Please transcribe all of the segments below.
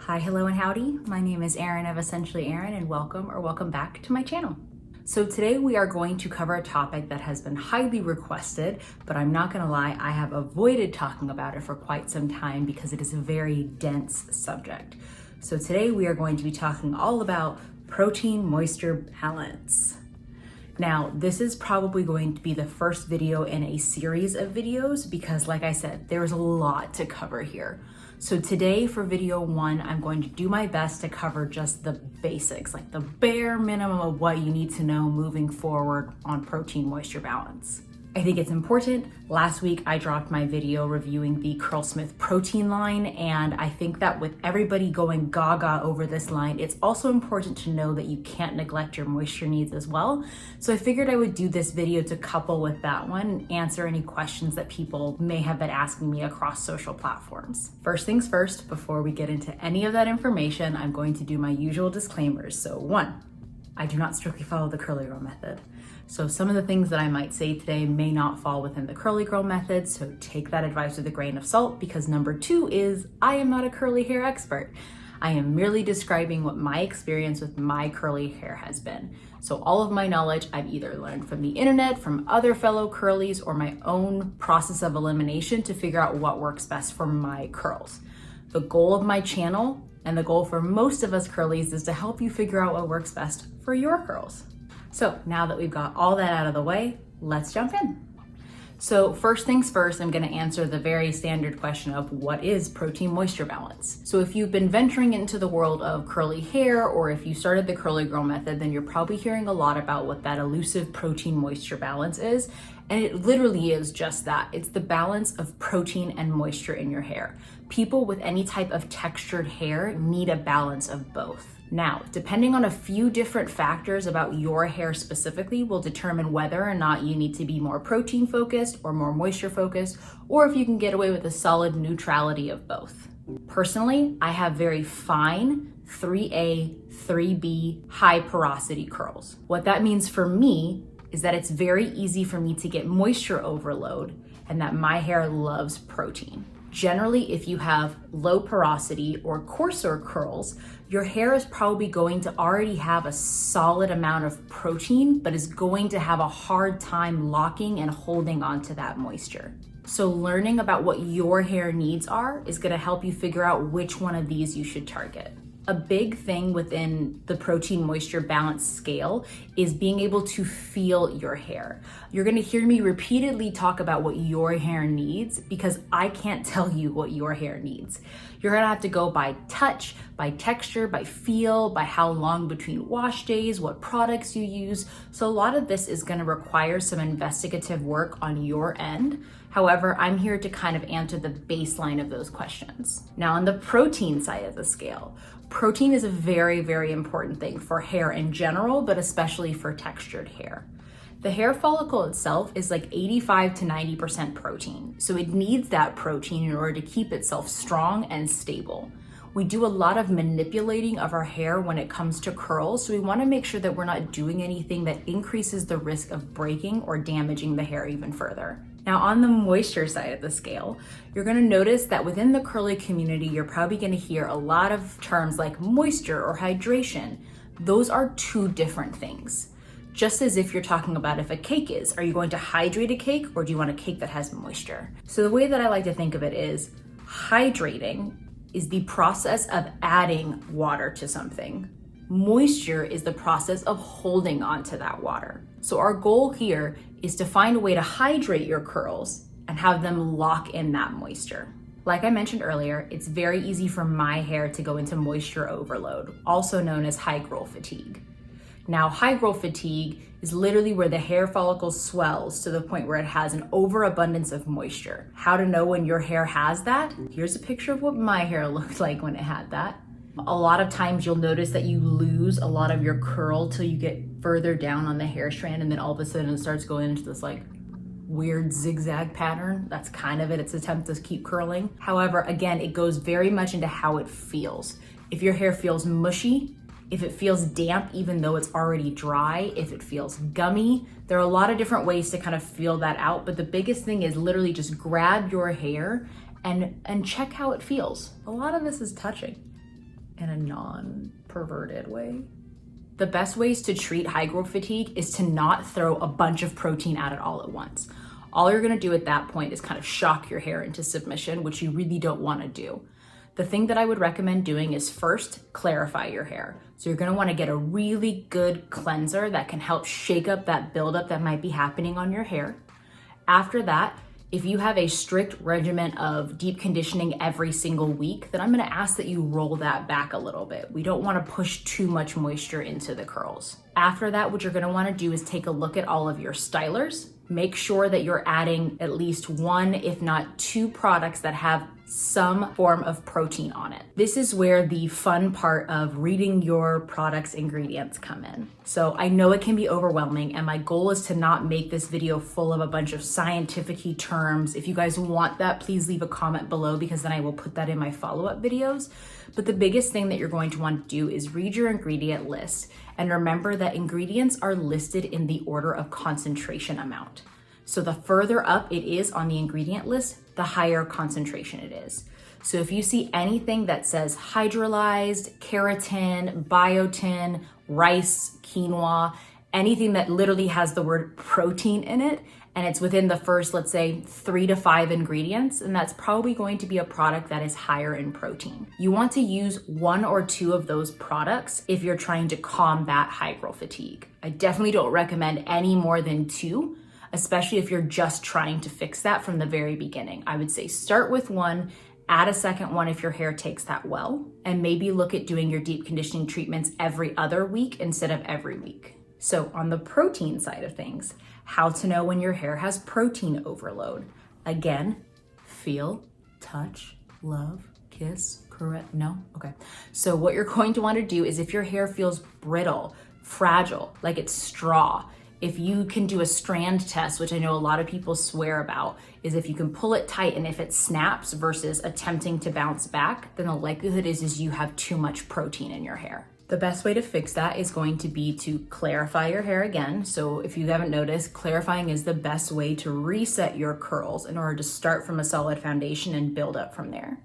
Hi, hello, and howdy. My name is Erin of Essentially Erin, and welcome back to my channel. So today we are going to cover a topic that has been highly requested, but I'm not gonna lie, I have avoided talking about it for quite some time because it is a very dense subject. So today we are going to be talking all about protein-moisture balance. Now, this is probably going to be the first video in a series of videos because, like I said, there's a lot to cover here. So today for video one, I'm going to do my best to cover just the basics, like the bare minimum of what you need to know moving forward on protein-moisture balance. I think it's important. Last week, I dropped my video reviewing the Curlsmith protein line, and I think that with everybody going gaga over this line, it's also important to know that you can't neglect your moisture needs as well. So I figured I would do this video to couple with that one and answer any questions that people may have been asking me across social platforms. First things first, before we get into any of that information, I'm going to do my usual disclaimers. So one, I do not strictly follow the curly girl method. So some of the things that I might say today may not fall within the curly girl method, so take that advice with a grain of salt, because number two is I am not a curly hair expert. I am merely describing what my experience with my curly hair has been. So all of my knowledge I've either learned from the internet, from other fellow curlies, or my own process of elimination to figure out what works best for my curls. The goal of my channel and the goal for most of us curlies is to help you figure out what works best for your curls. So now that we've got all that out of the way, let's jump in. So first things first, I'm gonna answer the very standard question of what is protein moisture balance? So if you've been venturing into the world of curly hair, or if you started the curly girl method, then you're probably hearing a lot about what that elusive protein moisture balance is. And it literally is just that. It's the balance of protein and moisture in your hair. People with any type of textured hair need a balance of both. Now, depending on a few different factors about your hair specifically will determine whether or not you need to be more protein focused or more moisture focused, or if you can get away with a solid neutrality of both. Personally, I have very fine 3A, 3B high porosity curls. What that means for me is that it's very easy for me to get moisture overload and that my hair loves protein. Generally, if you have low porosity or coarser curls, your hair is probably going to already have a solid amount of protein, but is going to have a hard time locking and holding onto that moisture. So learning about what your hair needs are is going to help you figure out which one of these you should target. A big thing within the protein moisture balance scale is being able to feel your hair. You're gonna hear me repeatedly talk about what your hair needs because I can't tell you what your hair needs. You're gonna have to go by touch, by texture, by feel, by how long between wash days, what products you use. So a lot of this is gonna require some investigative work on your end. However, I'm here to kind of answer the baseline of those questions. Now, on the protein side of the scale, protein is a very, very important thing for hair in general, but especially for textured hair. The hair follicle itself is like 85 to 90% protein, so it needs that protein in order to keep itself strong and stable. We do a lot of manipulating of our hair when it comes to curls, so we want to make sure that we're not doing anything that increases the risk of breaking or damaging the hair even further. Now, on the moisture side of the scale, you're going to notice that within the curly community, you're probably going to hear a lot of terms like moisture or hydration. Those are two different things. Just as if you're talking about if a cake is, are you going to hydrate a cake or do you want a cake that has moisture? So the way that I like to think of it is hydrating is the process of adding water to something. Moisture is the process of holding on to that water. So our goal here is to find a way to hydrate your curls and have them lock in that moisture. Like I mentioned earlier, it's very easy for my hair to go into moisture overload, also known as Hygral fatigue. Now, Hygral fatigue is literally where the hair follicle swells to the point where it has an overabundance of moisture. How to know when your hair has that? Here's a picture of what my hair looked like when it had that. A lot of times you'll notice that you lose a lot of your curl till you get further down on the hair strand, and then all of a sudden it starts going into this like weird zigzag pattern. That's kind of it. It's an attempt to keep curling. However, again, it goes very much into how it feels. If your hair feels mushy, if it feels damp even though it's already dry, if it feels gummy, there are a lot of different ways to kind of feel that out. But the biggest thing is literally just grab your hair and check how it feels. A lot of this is touching. in a non-perverted way. The best ways to treat hygral fatigue is to not throw a bunch of protein at it all at once. All you're gonna do at that point is kind of shock your hair into submission, which you really don't wanna do. The thing that I would recommend doing is first clarify your hair. So you're gonna wanna get a really good cleanser that can help shake up that buildup that might be happening on your hair. After that, if you have a strict regimen of deep conditioning every single week, then I'm gonna ask that you roll that back a little bit. We don't wanna push too much moisture into the curls. After that, what you're gonna wanna do is take a look at all of your stylers. Make sure that you're adding at least one, if not two products that have some form of protein on it. This is where the fun part of reading your product's ingredients come in. So I know it can be overwhelming, and my goal is to not make this video full of a bunch of scientific-y terms. If you guys want that, please leave a comment below, because then I will put that in my follow-up videos. But the biggest thing that you're going to want to do is read your ingredient list, and remember that ingredients are listed in the order of concentration amount. So the further up it is on the ingredient list, the higher concentration it is. So if you see anything that says hydrolyzed, keratin, biotin, rice, quinoa, anything that literally has the word protein in it, and it's within the first, let's say, 3 to 5 ingredients, and that's probably going to be a product that is higher in protein. You want to use 1 or 2 of those products if you're trying to combat hygral fatigue. I definitely don't recommend any more than 2, especially if you're just trying to fix that from the very beginning. I would say start with 1, add a second one if your hair takes that well, and maybe look at doing your deep conditioning treatments every other week instead of every week. So on the protein side of things, how to know when your hair has protein overload. Again, feel, touch, love, kiss, correct, no? Okay. So what you're going to want to do is if your hair feels brittle, fragile, like it's straw, if you can do a strand test, which I know a lot of people swear about, is if you can pull it tight and if it snaps versus attempting to bounce back, then the likelihood is you have too much protein in your hair. The best way to fix that is going to be to clarify your hair again. So if you haven't noticed, clarifying is the best way to reset your curls in order to start from a solid foundation and build up from there.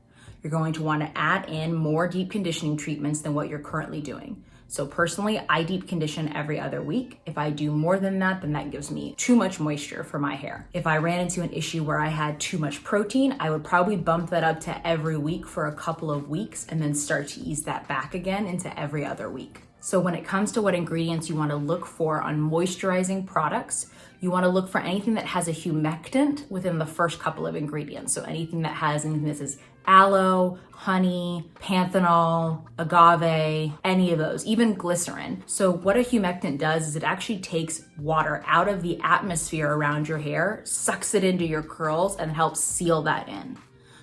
You're going to want to add in more deep conditioning treatments than what you're currently doing. So personally, I deep condition every other week. If I do more than that, then that gives me too much moisture for my hair. If I ran into an issue where I had too much protein, I would probably bump that up to every week for a couple of weeks and then start to ease that back again into every other week. So when it comes to what ingredients you want to look for on moisturizing products, you want to look for anything that has a humectant within the first couple of ingredients. So anything that says aloe, honey, panthenol, agave, any of those, even glycerin. So what a humectant does is it actually takes water out of the atmosphere around your hair, sucks it into your curls, and helps seal that in.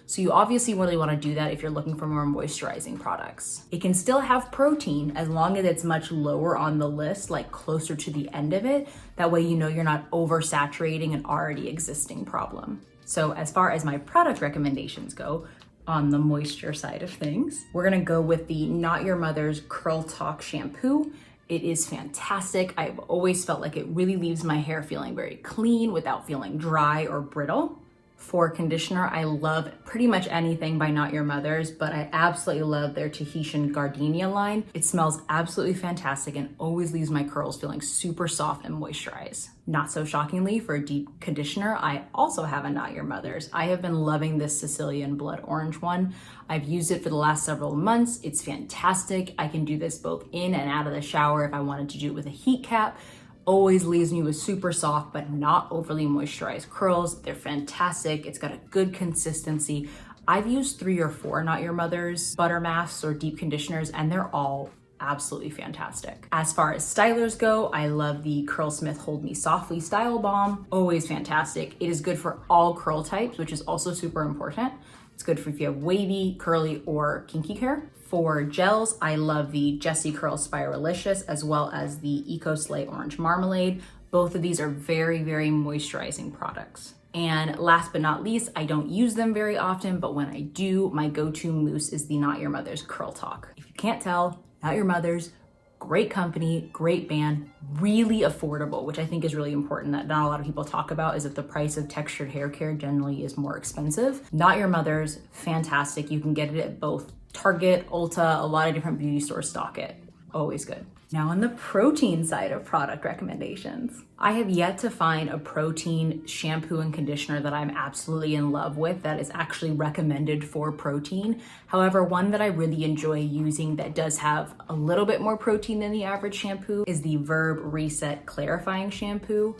So you obviously really want to do that if you're looking for more moisturizing products. It can still have protein as long as it's much lower on the list, like closer to the end of it. That way you know you're not oversaturating an already existing problem. So as far as my product recommendations go, on the moisture side of things, we're gonna go with the Not Your Mother's Curl Talk shampoo. It is fantastic. I've always felt like it really leaves my hair feeling very clean without feeling dry or brittle. For conditioner, I love pretty much anything by Not Your Mother's, but I absolutely love their Tahitian Gardenia line. It smells absolutely fantastic and always leaves my curls feeling super soft and moisturized. Not so shockingly, for a deep conditioner, I also have a Not Your Mother's. I have been loving this Sicilian Blood Orange one. I've used it for the last several months. It's fantastic. I can do this both in and out of the shower if I wanted to do it with a heat cap. Always leaves me with super soft but not overly moisturized curls. They're fantastic. It's got a good consistency. I've used 3 or 4 Not Your Mother's butter masks or deep conditioners, and they're all absolutely fantastic. As far as stylers go, I love the Curlsmith Hold Me Softly Style Balm. Always fantastic. It is good for all curl types, which is also super important. It's good for if you have wavy, curly, or kinky hair. For gels, I love the Jessie Curl Spiralicious as well as the Eco Slay Orange Marmalade. Both of these are very, very moisturizing products. And last but not least, I don't use them very often, but when I do, my go-to mousse is the Not Your Mother's Curl Talk. If you can't tell, Not Your Mother's, great company, great band, really affordable, which I think is really important that not a lot of people talk about, is that the price of textured hair care generally is more expensive. Not Your Mother's, fantastic. You can get it at both Target, Ulta, a lot of different beauty stores stock it. Always good. Now on the protein side of product recommendations, I have yet to find a protein shampoo and conditioner that I'm absolutely in love with that is actually recommended for protein. However, one that I really enjoy using that does have a little bit more protein than the average shampoo is the Verb Reset Clarifying Shampoo.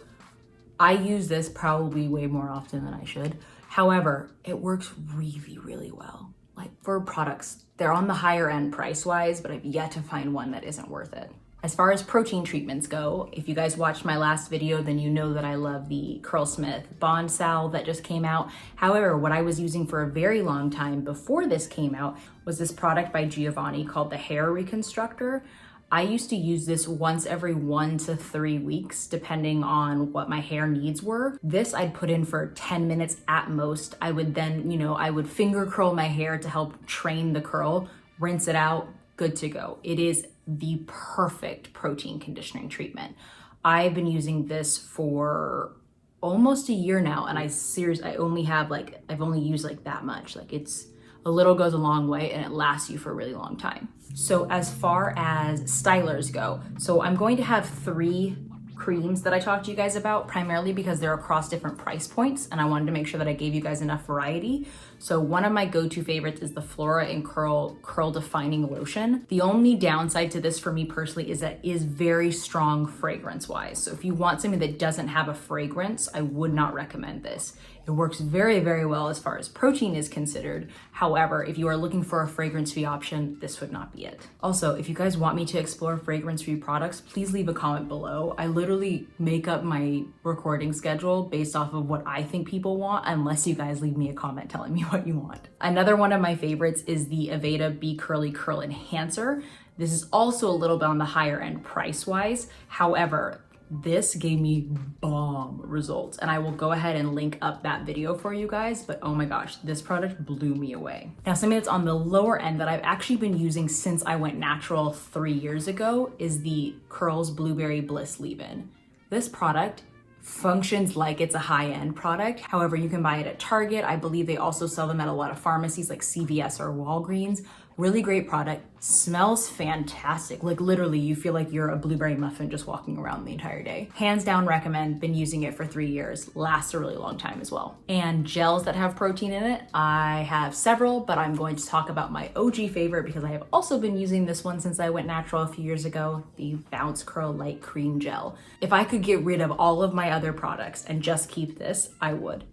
I use this probably way more often than I should. However, it works really, really well. Like for products, they're on the higher end price-wise, but I've yet to find one that isn't worth it. As far as protein treatments go, if you guys watched my last video, then you know that I love the Curlsmith Bond Salve that just came out. However, what I was using for a very long time before this came out was this product by Giovanni called the Hair Reconstructor. I used to use this once every 1 to 3 weeks, depending on what my hair needs were. This I'd put in for 10 minutes at most. I would then, I would finger curl my hair to help train the curl, rinse it out, good to go. It is the perfect protein conditioning treatment. I've been using this for almost a year now, and I've only used like that much. Like it's a little goes a long way and it lasts you for a really long time. So as far as stylers go, so I'm going to have 3 creams that I talked to you guys about, primarily because they're across different price points and I wanted to make sure that I gave you guys enough variety. So one of my go-to favorites is the Flora and Curl Defining Lotion. The only downside to this for me personally is that it is very strong fragrance-wise. So if you want something that doesn't have a fragrance, I would not recommend this. It works very, very well as far as protein is considered. However, if you are looking for a fragrance-free option, this would not be it. Also, if you guys want me to explore fragrance-free products, please leave a comment below. I literally make up my recording schedule based off of what I think people want, unless you guys leave me a comment telling me what you want. Another one of my favorites is the Aveda Be Curly Curl Enhancer. This is also a little bit on the higher end price-wise. However, this gave me bomb results, and I will go ahead and link up that video for you guys, but oh my gosh, this product blew me away. Now, something that's on the lower end that I've actually been using since I went natural 3 years ago is the Curls Blueberry Bliss Leave-In. This product functions like it's a high-end product. However, you can buy it at Target. I believe they also sell them at a lot of pharmacies like CVS or Walgreens. Really great product, smells fantastic. Like literally you feel like you're a blueberry muffin just walking around the entire day. Hands down recommend, been using it for 3 years, lasts a really long time as well. And gels that have protein in it, I have several, but I'm going to talk about my OG favorite because I have also been using this one since I went natural a few years ago, the Bounce Curl Light Cream Gel. If I could get rid of all of my other products and just keep this, I would.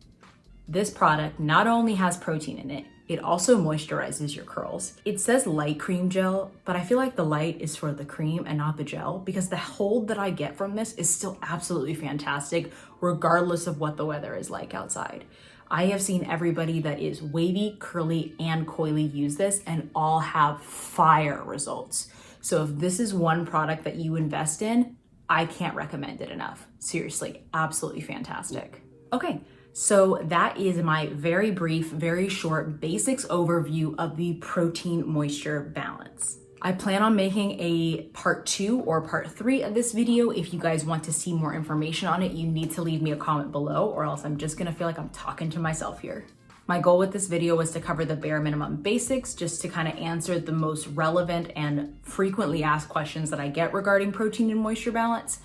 This product not only has protein in it, it also moisturizes your curls. It says light cream gel, but I feel like the light is for the cream and not the gel because the hold that I get from this is still absolutely fantastic regardless of what the weather is like outside. I have seen everybody that is wavy, curly, and coily use this and all have fire results. So if this is one product that you invest in, I can't recommend it enough. Seriously, absolutely fantastic. Okay. So that is my very brief, very short basics overview of the protein moisture balance. I plan on making a part 2 or part 3 of this video. If you guys want to see more information on it, you need to leave me a comment below or else I'm just gonna feel like I'm talking to myself here. My goal with this video was to cover the bare minimum basics, just to kind of answer the most relevant and frequently asked questions that I get regarding protein and moisture balance.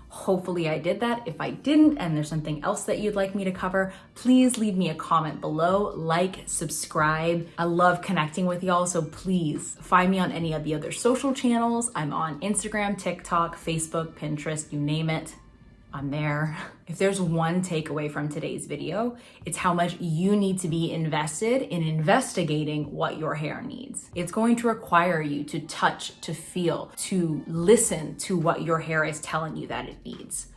Hopefully I did that. If I didn't and there's something else that you'd like me to cover, please leave me a comment below, like, subscribe. I love connecting with y'all, so please find me on any of the other social channels. I'm on Instagram, TikTok, Facebook, Pinterest, you name it. I'm there. If there's one takeaway from today's video, it's how much you need to be invested in investigating what your hair needs. It's going to require you to touch, to feel, to listen to what your hair is telling you that it needs.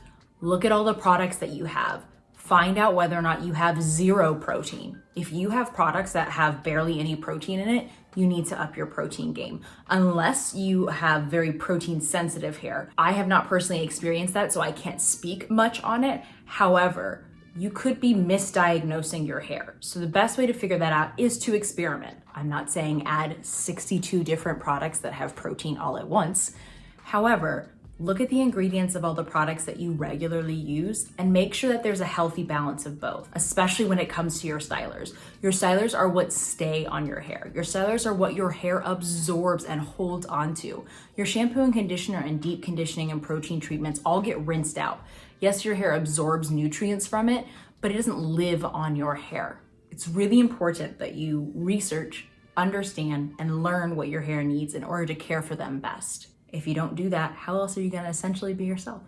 Look at all the products that you have. Find out whether or not you have 0 protein. If you have products that have barely any protein in it, you need to up your protein game. Unless you have very protein sensitive hair. I have not personally experienced that, so I can't speak much on it. However, you could be misdiagnosing your hair. So the best way to figure that out is to experiment. I'm not saying add 62 different products that have protein all at once. However, Look at the ingredients of all the products that you regularly use and make sure that there's a healthy balance of both, especially when it comes to your stylers. Your stylers are what stay on your hair. Your stylers are what your hair absorbs and holds onto. Your shampoo and conditioner and deep conditioning and protein treatments all get rinsed out. Yes, your hair absorbs nutrients from it, but it doesn't live on your hair. It's really important that you research, understand, and learn what your hair needs in order to care for them best. If you don't do that, how else are you going to essentially be yourself?